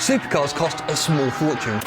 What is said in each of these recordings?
Supercars cost a small fortune.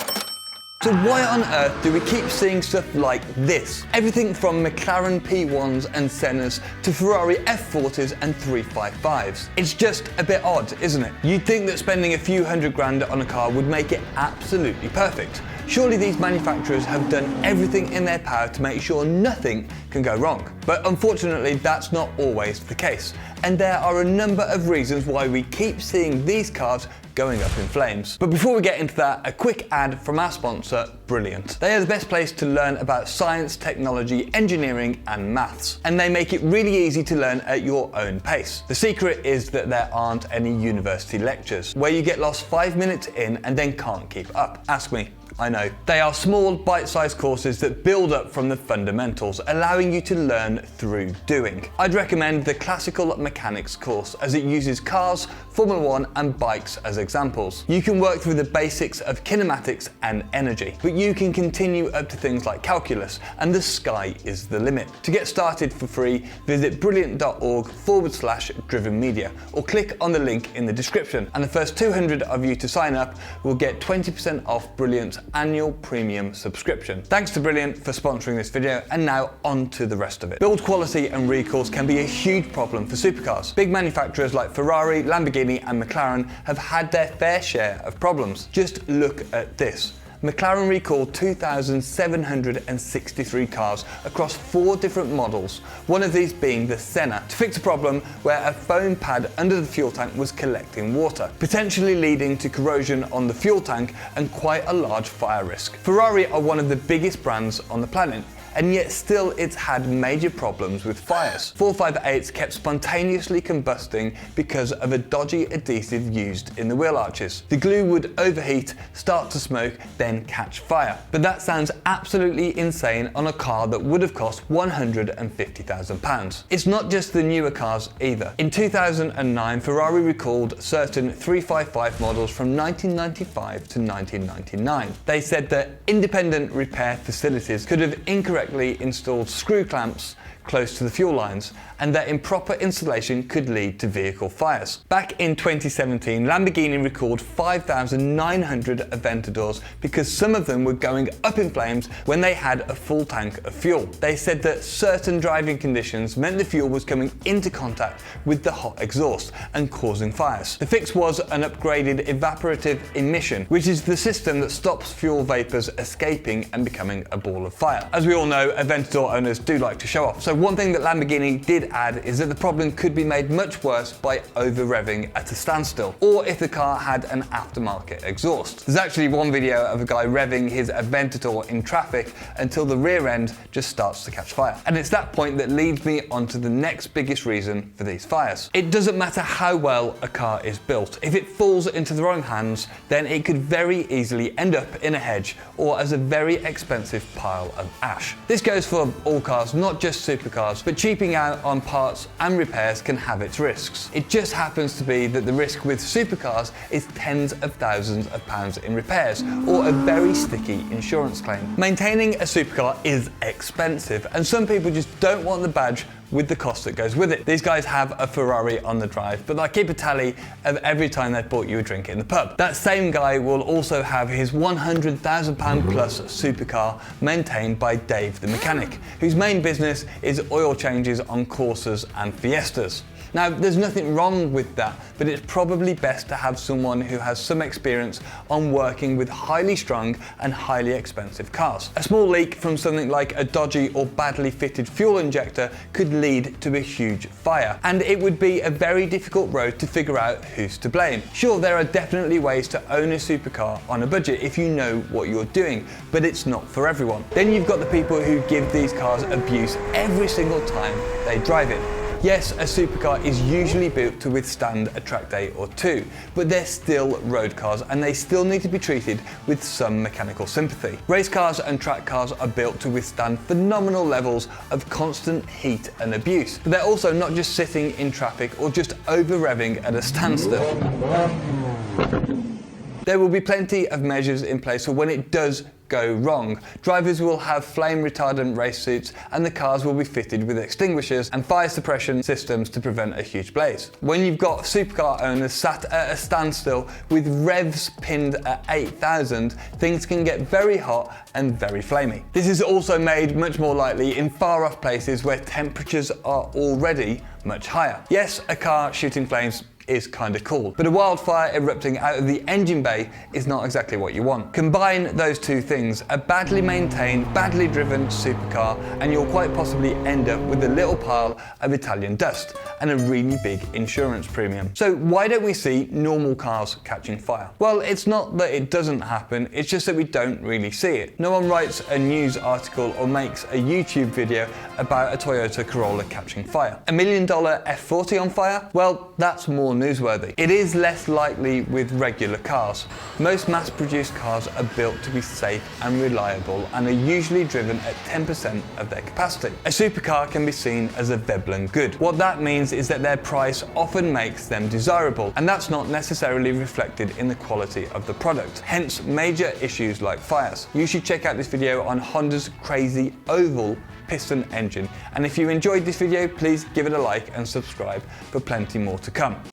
So why on earth do we keep seeing stuff like this? Everything from McLaren P1s and Sennas to Ferrari F40s and 355s. It's just a bit odd, isn't it? You'd think that spending a few $100,000 on a car would make it absolutely perfect. Surely these manufacturers have done everything in their power to make sure nothing can go wrong. But unfortunately, that's not always the case. And there are a number of reasons why we keep seeing these cars going up in flames. But before we get into that, a quick ad from our sponsor, Brilliant. They are the best place to learn about science, technology, engineering, and maths. And they make it really easy to learn at your own pace. The secret is that there aren't any university lectures, where you get lost 5 minutes in and then can't keep up. Ask me. I know. They are small, bite-sized courses that build up from the fundamentals, allowing you to learn through doing. I'd recommend the Classical Mechanics course, as it uses cars, Formula 1 and bikes as examples. You can work through the basics of kinematics and energy, but you can continue up to things like calculus, and the sky is the limit. To get started for free, visit brilliant.org/drivenmedia, or click on the link in the description, and the first 200 of you to sign up will get 20% off Brilliant's annual premium subscription. Thanks to Brilliant for sponsoring this video, and now on to the rest of it. Build quality and recalls can be a huge problem for supercars. Big manufacturers like Ferrari, Lamborghini and McLaren have had their fair share of problems. Just look at this. McLaren recalled 2,763 cars across 4 different models, one of these being the Senna, to fix a problem where a foam pad under the fuel tank was collecting water, potentially leading to corrosion on the fuel tank and quite a large fire risk. Ferrari are one of the biggest brands on the planet, and yet still it's had major problems with fires. 458s kept spontaneously combusting because of a dodgy adhesive used in the wheel arches. The glue would overheat, start to smoke, then catch fire. But that sounds absolutely insane on a car that would have cost £150,000. It's not just the newer cars either. In 2009, Ferrari recalled certain 355 models from 1995 to 1999. They said that independent repair facilities could have incorrectly installed screw clamps close to the fuel lines, and that improper installation could lead to vehicle fires. Back in 2017, Lamborghini recalled 5,900 Aventadors because some of them were going up in flames when they had a full tank of fuel. They said that certain driving conditions meant the fuel was coming into contact with the hot exhaust and causing fires. The fix was an upgraded evaporative emission, which is the system that stops fuel vapors escaping and becoming a ball of fire. As we all know, Aventador owners do like to show off. So one thing that Lamborghini did add is that the problem could be made much worse by over-revving at a standstill, or if the car had an aftermarket exhaust. There's actually one video of a guy revving his Aventador in traffic until the rear end just starts to catch fire. And it's that point that leads me on to the next biggest reason for these fires. It doesn't matter how well a car is built. If it falls into the wrong hands, then it could very easily end up in a hedge or as a very expensive pile of ash. This goes for all cars, not just supercars, but cheaping out on parts and repairs can have its risks. It just happens to be that the risk with supercars is tens of thousands of pounds in repairs or a very sticky insurance claim. Maintaining a supercar is expensive, and some people just don't want the badge with the cost that goes with it. These guys have a Ferrari on the drive, but they keep a tally of every time they've bought you a drink in the pub. That same guy will also have his £100,000 plus supercar maintained by Dave the mechanic, whose main business is oil changes on Corsas and Fiestas. Now, there's nothing wrong with that, but it's probably best to have someone who has some experience on working with highly strung and highly expensive cars. A small leak from something like a dodgy or badly fitted fuel injector could lead to a huge fire, and it would be a very difficult road to figure out who's to blame. Sure, there are definitely ways to own a supercar on a budget if you know what you're doing, but it's not for everyone. Then you've got the people who give these cars abuse every single time they drive it. Yes, a supercar is usually built to withstand a track day or two, but they're still road cars and they still need to be treated with some mechanical sympathy. Race cars and track cars are built to withstand phenomenal levels of constant heat and abuse, but they're also not just sitting in traffic or just over-revving at a standstill. There will be plenty of measures in place for when it does go wrong. Drivers will have flame retardant race suits and the cars will be fitted with extinguishers and fire suppression systems to prevent a huge blaze. When you've got supercar owners sat at a standstill with revs pinned at 8,000, things can get very hot and very flamey. This is also made much more likely in far off places where temperatures are already much higher. Yes, a car shooting flames is kinda cool, but a wildfire erupting out of the engine bay is not exactly what you want. Combine those two things, a badly maintained, badly driven supercar, and you'll quite possibly end up with a little pile of Italian dust and a really big insurance premium. So why don't we see normal cars catching fire? Well, it's not that it doesn't happen, it's just that we don't really see it. No one writes a news article or makes a YouTube video about a Toyota Corolla catching fire. $1 million F40 on fire? Well, that's more newsworthy. It is less likely with regular cars. Most mass-produced cars are built to be safe and reliable and are usually driven at 10% of their capacity. A supercar can be seen as a Veblen good. What that means is that their price often makes them desirable, and that's not necessarily reflected in the quality of the product, hence major issues like fires. You should check out this video on Honda's crazy oval piston engine, and if you enjoyed this video, please give it a like and subscribe for plenty more to come.